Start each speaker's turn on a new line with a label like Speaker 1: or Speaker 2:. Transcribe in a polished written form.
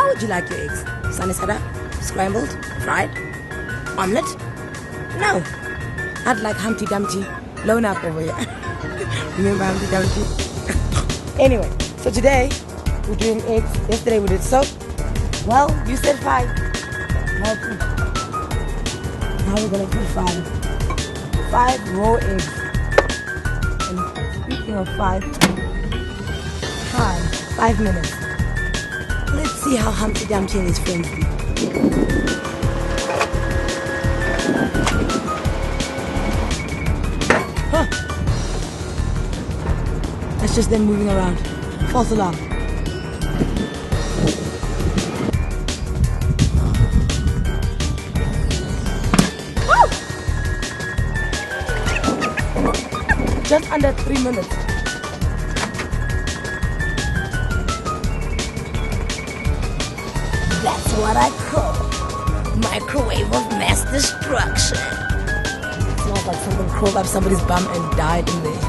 Speaker 1: How would you like your eggs? Sunny side up, scrambled, fried, omelette? No, I'd like Humpty Dumpty blown up over here. Remember Humpty Dumpty? Anyway, so today we're doing eggs. Yesterday we did soap. Well, you said 5. Now we're gonna put 5 raw eggs. And speaking of 5 minutes. Let's see how Humpty Dumpty and his friends do. Huh. That's just them moving around. False alarm. Woo! Just under 3 minutes. That's what I call microwave of mass destruction. It smells like something crawled up somebody's bum and died in there.